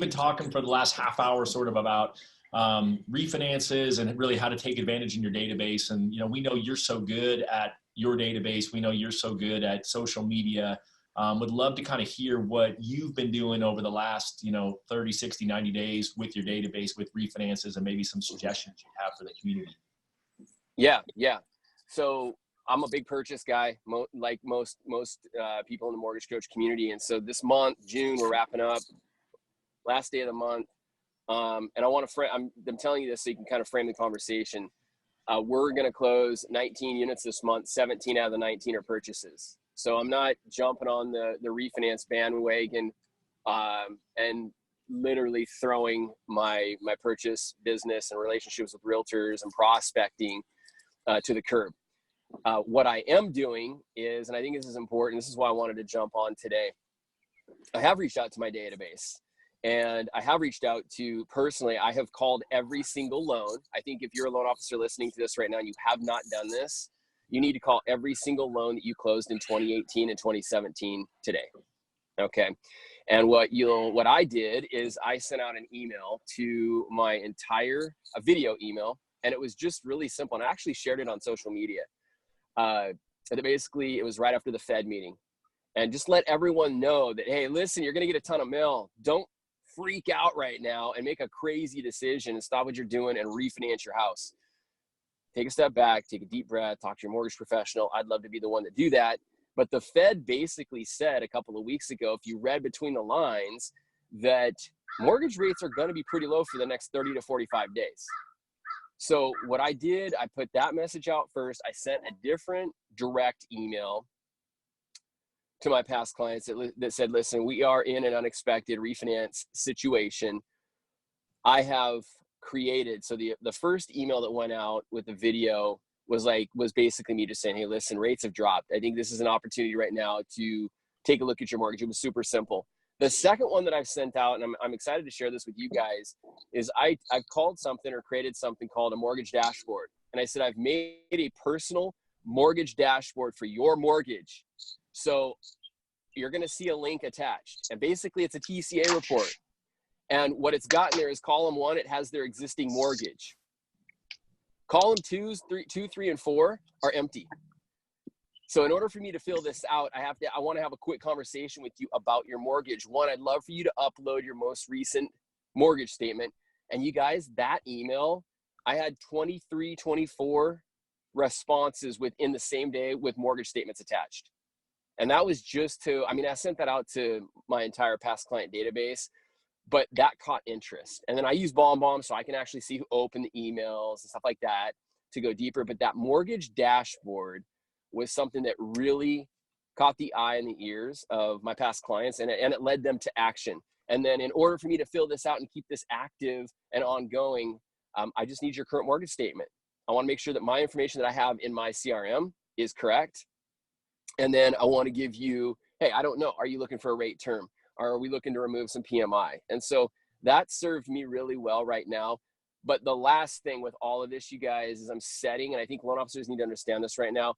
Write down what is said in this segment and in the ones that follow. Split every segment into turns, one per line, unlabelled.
we've been talking for the last half hour sort of about refinances and really how to take advantage in your database. And, you know, we know you're so good at your database. We know you're so good at social media. Would love to kind of hear what you've been doing over the last, 30, 60, 90 days with your database, with refinances, and maybe some suggestions you have for the community.
Yeah. So I'm a big purchase guy, like most people in the mortgage coach community. And so this month, June, we're wrapping up, last day of the month. And I want to I'm telling you this so you can kind of frame the conversation. We're going to close 19 units this month. 17 out of the 19 are purchases. So I'm not jumping on the refinance bandwagon and literally throwing my purchase business and relationships with realtors and prospecting to the curb. What I am doing is, and I think this is important, this is why I wanted to jump on today. I have reached out to my database, and I have reached out to, personally, I have called every single loan. I think if you're a loan officer listening to this right now and you have not done this, you need to call every single loan that you closed in 2018 and 2017 today. Okay. And what I did is I sent out an email to my entire, a video email, and it was just really simple. And I actually shared it on social media. Basically, it was right after the Fed meeting, and just let everyone know that, hey, listen, you're going to get a ton of mail. Don't freak out right now and make a crazy decision and stop what you're doing and refinance your house. Take a step back, take a deep breath, talk to your mortgage professional. I'd love to be the one to do that. But the Fed basically said a couple of weeks ago, if you read between the lines, that mortgage rates are going to be pretty low for the next 30 to 45 days. So what I did, I put that message out first. I sent a different direct email to my past clients that said, listen, we are in an unexpected refinance situation. I have created, so the first email that went out with the video was basically me just saying, hey, listen, rates have dropped. I think this is an opportunity right now to take a look at your mortgage. It was super simple. The second one that I've sent out, and I'm excited to share this with you guys, is I've called something or created something called a mortgage dashboard. And I said, I've made a personal mortgage dashboard for your mortgage. So you're going to see a link attached. And basically it's a TCA report. And what it's got in there is column 1, it has their existing mortgage. Column 2, 3, and 4 are empty. So in order for me to fill this out, I want to have a quick conversation with you about your mortgage. One, I'd love for you to upload your most recent mortgage statement. And you guys, that email, I had 23, 24 responses within the same day with mortgage statements attached. And that was just I sent that out to my entire past client database, but that caught interest. And then I use BombBomb so I can actually see who opened the emails and stuff like that to go deeper. But that mortgage dashboard was something that really caught the eye and the ears of my past clients, and it led them to action. And then in order for me to fill this out and keep this active and ongoing, I just need your current mortgage statement. I want to make sure that my information that I have in my CRM is correct. And then I want to give you, hey, I don't know, are you looking for a rate term? Or are we looking to remove some PMI? And so that served me really well right now. But the last thing with all of this, you guys, is I'm setting, and I think loan officers need to understand this right now,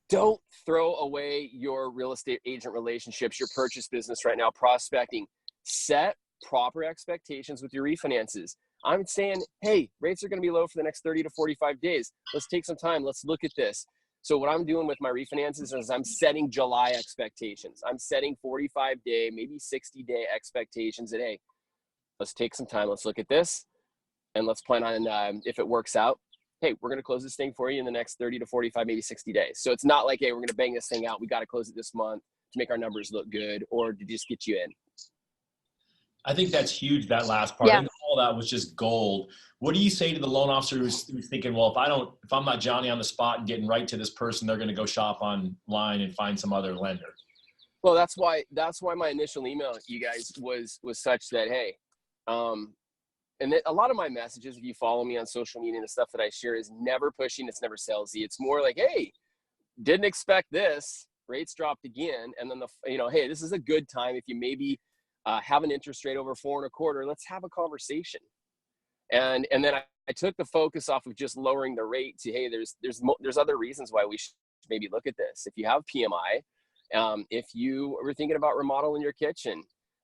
don't throw away your real estate agent relationships, your purchase business right now, prospecting. Set proper expectations with your refinances. I'm saying, hey, rates are going to be low for the next 30 to 45 days. Let's take some time. Let's look at this. So what I'm doing with my refinances is I'm setting July expectations. I'm setting 45-day, maybe 60-day expectations that, hey, let's take some time. Let's look at this. And let's plan on, if it works out, hey, we're going to close this thing for you in the next 30 to 45, maybe 60 days. So it's not like, hey, we're going to bang this thing out. We got to close it this month to make our numbers look good or to just get you in.
I think that's huge, that last part. Yeah. I think all that was just gold. What do you say to the loan officer who's thinking, well, if I'm not Johnny on the spot and getting right to this person, they're going to go shop online and find some other lender?
Well, that's why my initial email, you guys, was such that, hey, and a lot of my messages, if you follow me on social media and the stuff that I share, is never pushing. It's never salesy. It's more like, hey, didn't expect this. Rates dropped again. And then hey, this is a good time. If you maybe have an interest rate over 4.25, let's have a conversation. And then I took the focus off of just lowering the rate to, hey, there's other reasons why we should maybe look at this. If you have PMI, if you were thinking about remodeling your kitchen,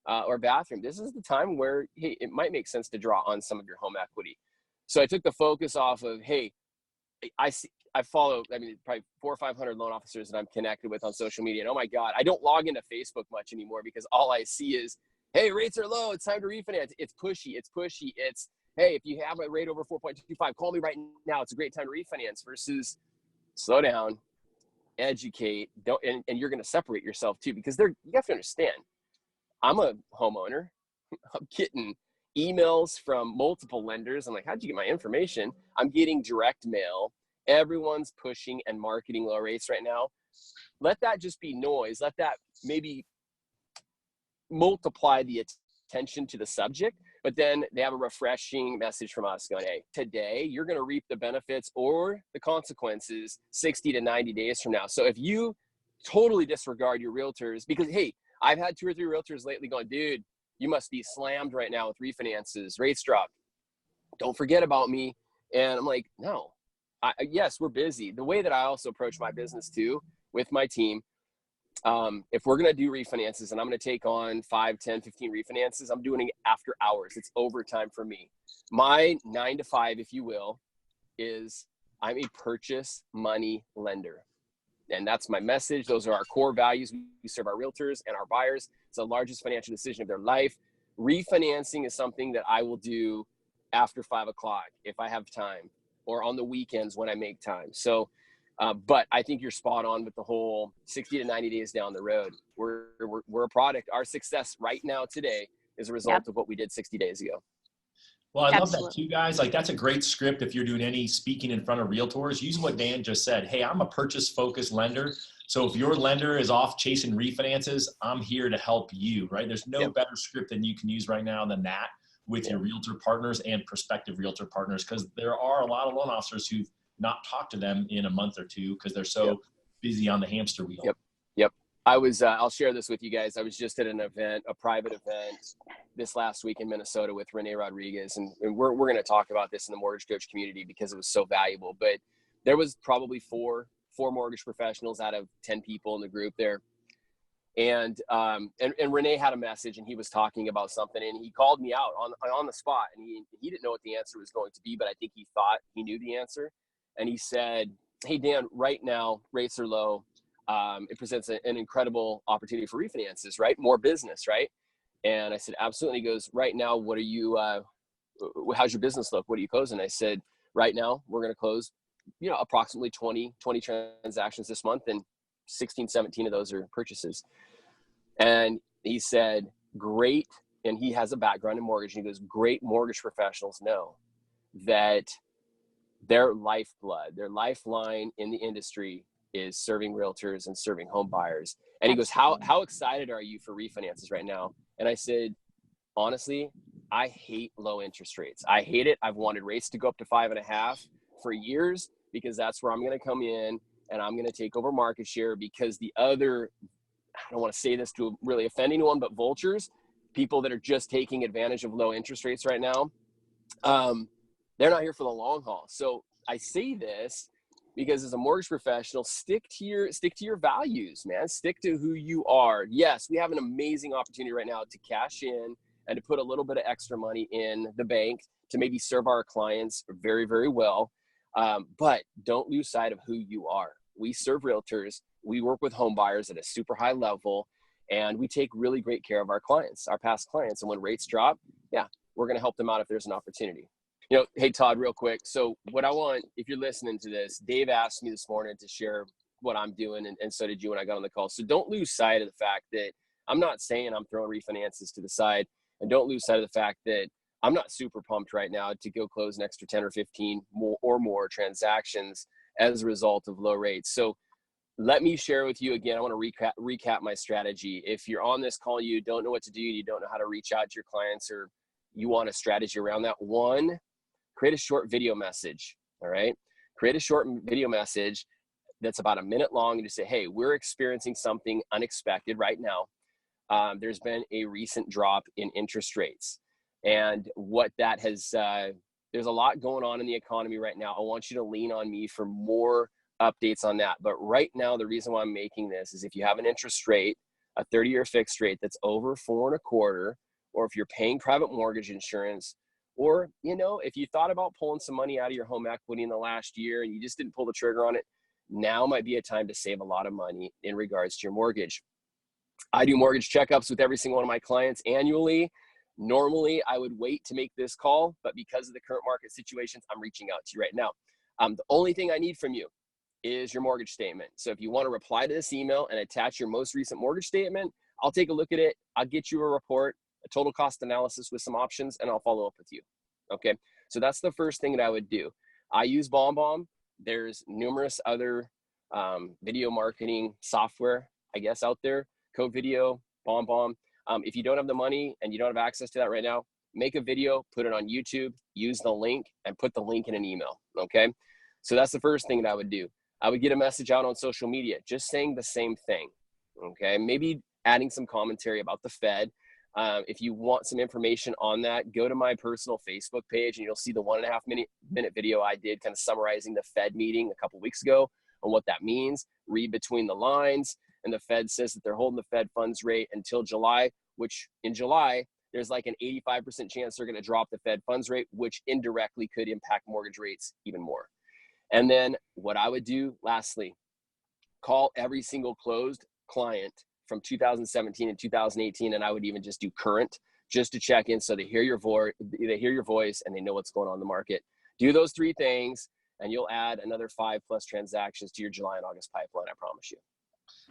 or bathroom, this is the time where, hey, it might make sense to draw on some of your home equity. So I took the focus off of, hey, I follow, I mean, probably 400 or 500 loan officers that I'm connected with on social media. And oh my God, I don't log into Facebook much anymore because all I see is, hey, rates are low. It's time to refinance. It's pushy. It's, hey, if you have a rate over 4.25, call me right now. It's a great time to refinance, versus slow down, educate, and you're going to separate yourself too, because you have to understand, I'm a homeowner. I'm getting emails from multiple lenders. I'm like, how'd you get my information? I'm getting direct mail. Everyone's pushing and marketing low rates right now. Let that just be noise. Let that maybe multiply the attention to the subject, but then they have a refreshing message from us going, hey, today you're going to reap the benefits or the consequences 60 to 90 days from now. So if you totally disregard your realtors, because, hey, I've had 2 or 3 realtors lately going, dude, you must be slammed right now with refinances, rates dropped, don't forget about me. And I'm like, no, yes, we're busy. The way that I also approach my business too with my team, if we're going to do refinances and I'm going to take on 5, 10, 15 refinances, I'm doing it after hours. It's overtime for me. My 9 to 5, if you will, is I'm a purchase money lender. And that's my message. Those are our core values. We serve our realtors and our buyers. It's the largest financial decision of their life. Refinancing is something that I will do after 5 o'clock if I have time, or on the weekends when I make time. So, but I think you're spot on with the whole 60 to 90 days down the road. We're a product. Our success right now today is a result of what we did 60 days ago.
Well, I love that too, guys. Like, that's a great script if you're doing any speaking in front of realtors. Use what Dan just said. Hey, I'm a purchase-focused lender. So if your lender is off chasing refinances, I'm here to help you, right? There's no better script than you can use right now than that with your realtor partners and prospective realtor partners, because there are a lot of loan officers who've not talked to them in a month or two because they're so busy on the hamster wheel.
Yep. I was, I'll share this with you guys. I was just at an event, a private event this last week in Minnesota with Renee Rodriguez. And we're going to talk about this in the mortgage coach community because it was so valuable. But there was probably four mortgage professionals out of 10 people in the group there. And Renee had a message, and he was talking about something, and he called me out on the spot, and he didn't know what the answer was going to be, but I think he thought he knew the answer. And he said, hey, Dan, right now rates are low. It presents an incredible opportunity for refinances, right? More business, right? And I said, absolutely. He goes, right now, what are you, how's your business look? What are you closing? I said, right now, we're going to close, approximately 20 transactions this month, and 16, 17 of those are purchases. And he said, great. And he has a background in mortgage. And he goes, great mortgage professionals know that their lifeblood, their lifeline in the industry is serving realtors and serving home buyers. And he goes, how excited are you for refinances right now? And I said, honestly, I hate low interest rates. I hate it. I've wanted rates to go up to 5.5 for years, because that's where I'm going to come in and I'm going to take over market share, because the other, I don't want to say this to really offend anyone, but vultures, people that are just taking advantage of low interest rates right now, they're not here for the long haul. So I say this because as a mortgage professional, stick to your values, man. Stick to who you are. Yes, we have an amazing opportunity right now to cash in and to put a little bit of extra money in the bank to maybe serve our clients very, very well. But don't lose sight of who you are. We serve realtors. We work with home buyers at a super high level, and we take really great care of our clients, our past clients. And when rates drop, we're going to help them out if there's an opportunity. Hey, Todd, real quick. So what I want, if you're listening to this, Dave asked me this morning to share what I'm doing, and so did you when I got on the call. So don't lose sight of the fact that I'm not saying I'm throwing refinances to the side, and don't lose sight of the fact that I'm not super pumped right now to go close an extra 10 or 15 more transactions as a result of low rates. So let me share with you again. I want to recap my strategy. If you're on this call, you don't know what to do, you don't know how to reach out to your clients, or you want a strategy around that. One, create a short video message. All right. Create a short video message that's about a minute long, and just say, hey, we're experiencing something unexpected right now. There's been a recent drop in interest rates, and what that has, there's a lot going on in the economy right now. I want you to lean on me for more updates on that. But right now, the reason why I'm making this is if you have an interest rate a 30-year fixed rate that's over 4.25%, or if you're paying private mortgage insurance, or, you know, if you thought about pulling some money out of your home equity in the last year and you just didn't pull the trigger on it, now might be a time to save a lot of money in regards to your mortgage. I do mortgage checkups with every single one of my clients annually. Normally, I would wait to make this call, but because of the current market situations, I'm reaching out to you right now. The only thing I need from you is your mortgage statement. So if you want to reply to this email and attach your most recent mortgage statement, I'll take a look at it. I'll get you a report, a total cost analysis with some options, and I'll follow up with you. Okay, so that's the first thing that I would do. I use BombBomb. There's numerous other video marketing software, I guess, out there. Code Video, BombBomb. If you don't have the money and you don't have access to that right now, make a video, put it on YouTube, use the link, and put the link in an email, okay? So that's the first thing that I would do. I would get a message out on social media, just saying the same thing, okay? Maybe adding some commentary about the Fed. If you want some information on that, go to my personal Facebook page and you'll see the 1.5 minute video I did kind of summarizing the Fed meeting a couple weeks ago and what that means. Read between the lines. And the Fed says that they're holding the Fed funds rate until July, which in July, there's like an 85% chance they're going to drop the Fed funds rate, which indirectly could impact mortgage rates even more. And then what I would do, lastly, call every single closed client from 2017 and 2018, and I would even just do current, just to check in so they hear your voice, and they know what's going on in the market. Do those 3 things, and you'll add another 5+ transactions to your July and August pipeline, I promise you.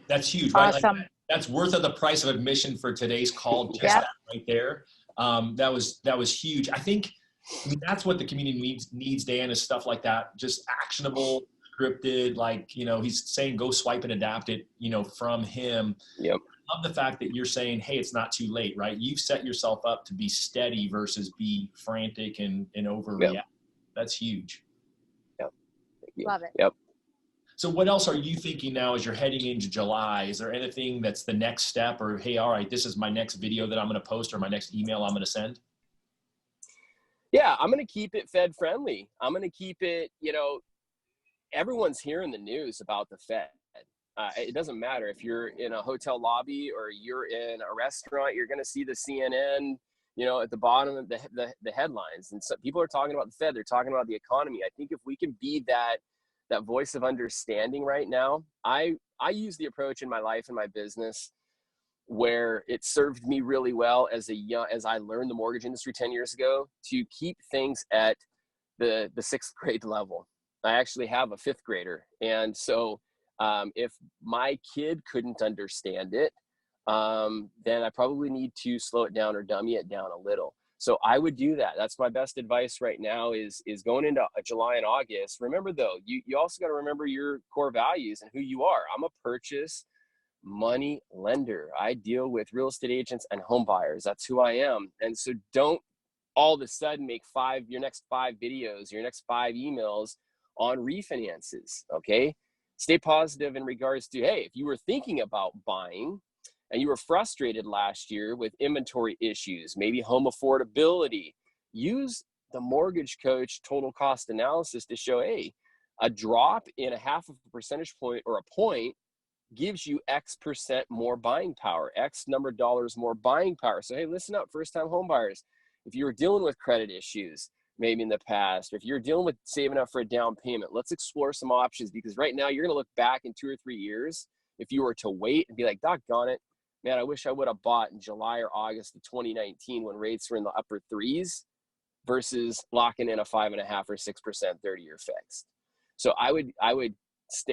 That's huge, right?
Awesome.
Like, that's worth of the price of admission for today's call. Just
Yep.
that right there. That was huge. I think that's what the community needs, Dan, is stuff like that. Just actionable, scripted, like, you know, he's saying, go swipe and adapt it, you know, from him.
Yep.
I love the fact that you're saying, hey, it's not too late, right? You've set yourself up to be steady versus be frantic and overreact. Yep. That's huge.
Yep.
Love it.
Yep.
So what else are you thinking now as you're heading into July? Is there anything that's the next step, or, hey, all right, this is my next video that I'm going to post, or my next email I'm going to send?
Yeah, I'm going to keep it Fed friendly. I'm going to keep it, you know, everyone's hearing the news about the Fed. It doesn't matter if you're in a hotel lobby or you're in a restaurant, you're going to see the CNN, you know, at the bottom of the headlines. And so people are talking about the Fed. They're talking about the economy. I think if we can be that voice of understanding right now, I use the approach in my life and my business where it served me really well as I learned the mortgage industry 10 years ago, to keep things at the 6th grade level. I actually have a 5th grader. And so if my kid couldn't understand it, then I probably need to slow it down or dummy it down a little. So I would do that. That's my best advice right now is going into July and August. Remember though, you also got to remember your core values and who you are. I'm a purchase money lender. I deal with real estate agents and home buyers. That's who I am. And so don't all of a sudden make your next 5 videos, your next 5 emails on refinances. Okay. Stay positive in regards to, hey, if you were thinking about buying, and you were frustrated last year with inventory issues, maybe home affordability, use the mortgage coach total cost analysis to show, hey, a drop in 0.5 percentage point or a point gives you X% more buying power, X number of dollars more buying power. So, hey, listen up, first-time home buyers. If you were dealing with credit issues, maybe in the past, or if you're dealing with saving up for a down payment, let's explore some options, because right now you're going to look back in 2 or 3 years if you were to wait and be like, doggone it, man, I wish I would have bought in July or August of 2019 when rates were in the upper 3s versus locking in a 5.5 or 6% 30-year fixed. So I would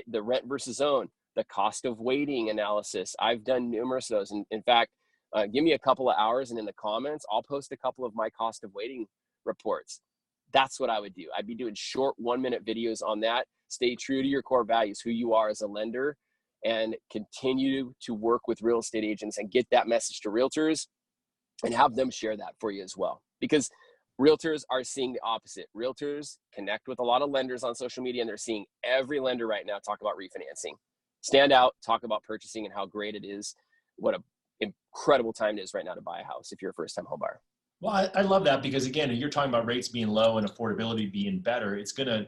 the rent versus own, the cost of waiting analysis. I've done numerous of those. And in fact, give me a couple of hours and in the comments, I'll post a couple of my cost of waiting reports. That's what I would do. I'd be doing short 1-minute videos on that. Stay true to your core values, who you are as a lender, and continue to work with real estate agents and get that message to realtors and have them share that for you as well. Because realtors are seeing the opposite. Realtors connect with a lot of lenders on social media, and they're seeing every lender right now talk about refinancing. Stand out, talk about purchasing and how great it is. What an incredible time it is right now to buy a house if you're a first-time home buyer.
Well, I love that, because again, you're talking about rates being low and affordability being better. It's gonna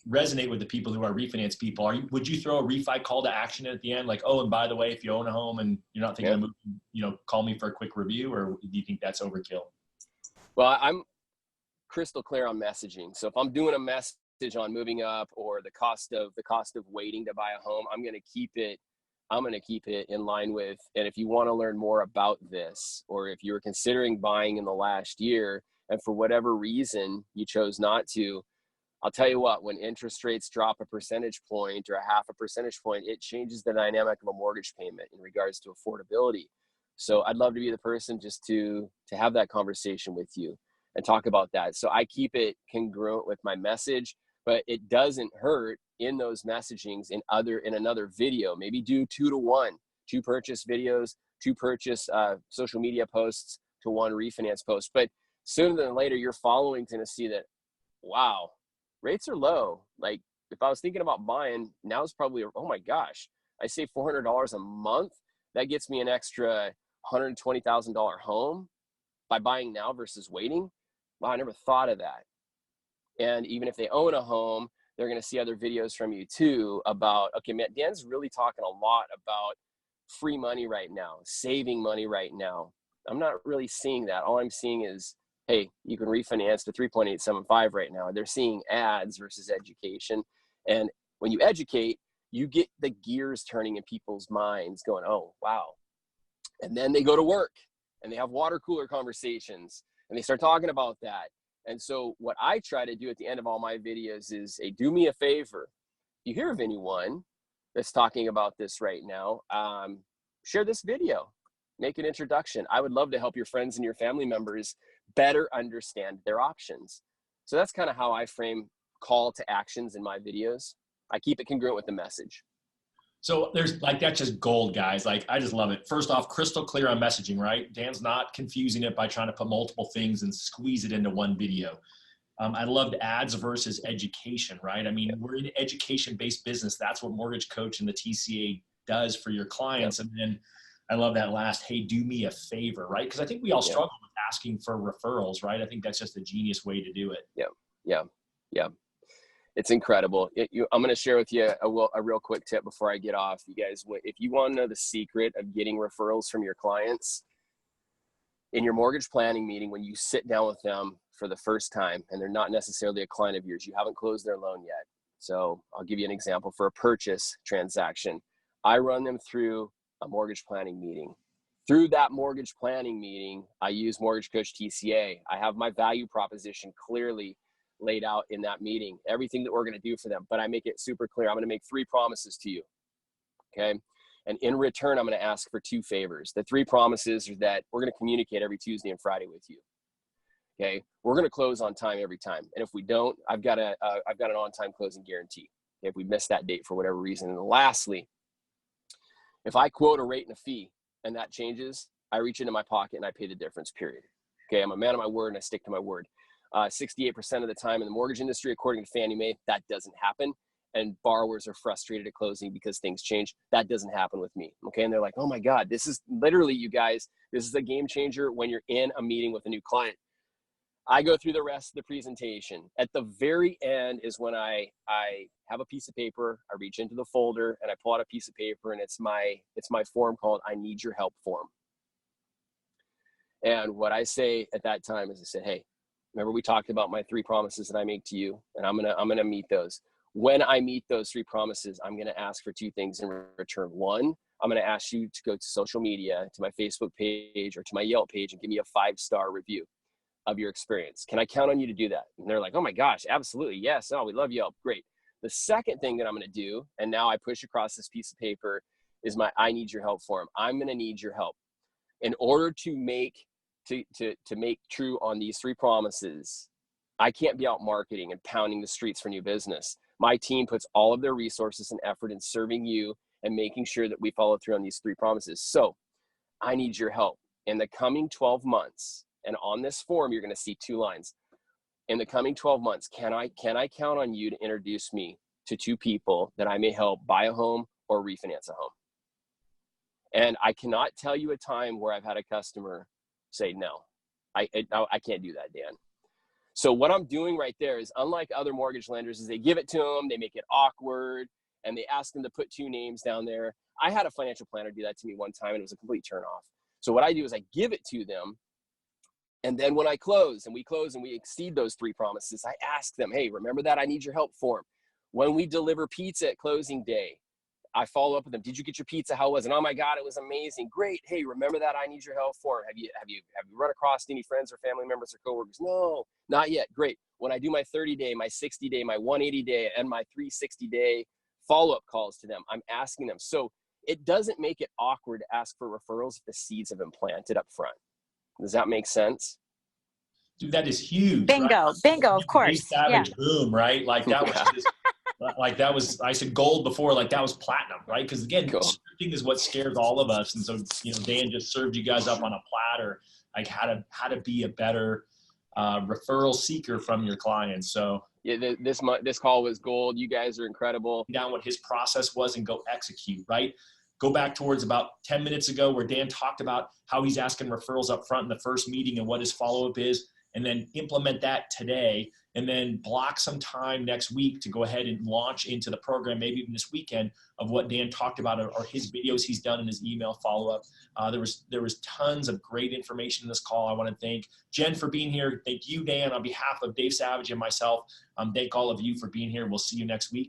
resonate with the people who are refinance people. Would you throw a refi call to action at the end? Like, oh, and by the way, if you own a home and you're not thinking of moving, call me for a quick review, or do you think that's overkill?
Well, I'm crystal clear on messaging. So if I'm doing a message on moving up or the cost of waiting to buy a home, I'm going to keep it in line with, and if you want to learn more about this, or if you were considering buying in the last year and for whatever reason you chose not to, I'll tell you what, when interest rates drop a percentage point or a half a percentage point, it changes the dynamic of a mortgage payment in regards to affordability. So I'd love to be the person just to have that conversation with you and talk about that. So I keep it congruent with my message, but it doesn't hurt in those messagings in another video. Maybe do 2 to 1, 2 purchase videos, 2 purchase social media posts to 1 refinance post. But sooner than later, your following's going to see that, wow, rates are low. Like if I was thinking about buying, now is probably, oh my gosh, I save $400 a month. That gets me an extra $120,000 home by buying now versus waiting. Wow, I never thought of that. And even if they own a home, they're going to see other videos from you too about, okay, man, Dan's really talking a lot about free money right now, saving money right now. I'm not really seeing that. All I'm seeing is, hey, you can refinance to 3.875 right now. They're seeing ads versus education. And when you educate, you get the gears turning in people's minds going, oh, wow. And then they go to work and they have water cooler conversations and they start talking about that. And so what I try to do at the end of all my videos is, hey, do me a favor. If you hear of anyone that's talking about this right now, share this video, make an introduction. I would love to help your friends and your family members better understand their options. So that's kind of how I frame call to actions in my videos. I keep it congruent with the message.
So there's like, that's just gold, guys. Like, I just love it. First off, crystal clear on messaging, right? Dan's not confusing it by trying to put multiple things and squeeze it into one video. I loved ads versus education, right? I mean, we're in education-based business. That's what Mortgage Coach and the TCA does for your clients. And then I love that last, hey, do me a favor, right? Because I think we all struggle with asking for referrals, right? I think that's just a genius way to do it.
Yeah. It's incredible. I'm going to share with you a real quick tip before I get off. You guys, if you want to know the secret of getting referrals from your clients, in your mortgage planning meeting, when you sit down with them for the first time, and they're not necessarily a client of yours, you haven't closed their loan yet. So I'll give you an example for a purchase transaction. I run them through a mortgage planning meeting. Through that mortgage planning meeting, I use Mortgage Coach TCA. I have my value proposition clearly laid out in that meeting, everything that we're going to do for them, but I make it super clear. I'm going to make 3 promises to you. Okay. And in return, I'm going to ask for 2 favors. The 3 promises are that we're going to communicate every Tuesday and Friday with you. Okay. We're going to close on time every time. And if we don't, I've got an on-time closing guarantee. Okay, if we miss that date for whatever reason. And lastly, if I quote a rate and a fee and that changes, I reach into my pocket and I pay the difference, period. Okay. I'm a man of my word and I stick to my word. 68% of the time in the mortgage industry, according to Fannie Mae, that doesn't happen. And borrowers are frustrated at closing because things change. That doesn't happen with me. Okay. And they're like, oh my God, this is literally, you guys, this is a game changer when you're in a meeting with a new client. I go through the rest of the presentation. At the very end is when I have a piece of paper, I reach into the folder and I pull out a piece of paper, and it's my form called I Need Your Help form. And what I say at that time is I said, hey, remember we talked about my 3 promises that I make to you, and I'm gonna meet those. When I meet those 3 promises, I'm gonna ask for 2 things in return. 1, I'm gonna ask you to go to social media, to my Facebook page or to my Yelp page, and give me a 5-star review of your experience. Can I count on you to do that? And they're like, oh my gosh, absolutely, yes. Oh, we love Yelp, great. The second thing that I'm gonna do, and now I push across this piece of paper, is my I Need Your Help form. I'm gonna need your help in order to make true on these 3 promises. I can't be out marketing and pounding the streets for new business. My team puts all of their resources and effort in serving you and making sure that we follow through on these 3 promises. So I need your help in the coming 12 months. And on this form, you're going to see 2 lines. In the coming 12 months, can I count on you to introduce me to 2 people that I may help buy a home or refinance a home? And I cannot tell you a time where I've had a customer say, no, I can't do that, Dan. So what I'm doing right there is, unlike other mortgage lenders, is they give it to them, they make it awkward, and they ask them to put 2 names down there. I had a financial planner do that to me one time, and it was a complete turnoff. So what I do is I give it to them, and then when I close and we exceed those 3 promises, I ask them, hey, remember that I need your help form. When we deliver pizza at closing day, I follow up with them. Did you get your pizza? How was it? Oh my God, it was amazing. Great. Hey, remember that I need your help form. Have you run across any friends or family members or coworkers? No, not yet. Great. When I do my 30-day, my 60-day, my 180-day, and my 360-day follow-up calls to them, I'm asking them. So it doesn't make it awkward to ask for referrals if the seeds have been planted up front. Does that make sense?
Dude, that is huge.
Bingo,
right?
bingo, of course.
Savage,
Yeah.
boom, right? Like that was just, like that was, I said gold before, like that was platinum, right? Because again,
Cool.
scripting is what scares all of us. And so, Dan just served you guys up on a platter, like how to be a better referral seeker from your clients. So
yeah, this call was gold. You guys are incredible.
Down what his process was and go execute, right? Go back towards about 10 minutes ago where Dan talked about how he's asking referrals up front in the first meeting and what his follow-up is, and then implement that today, and then block some time next week to go ahead and launch into the program, maybe even this weekend, of what Dan talked about or his videos he's done in his email follow-up. There was tons of great information in this call. I want to thank Jen for being here. Thank you, Dan, on behalf of Dave Savage and myself. Thank all of you for being here. We'll see you next week.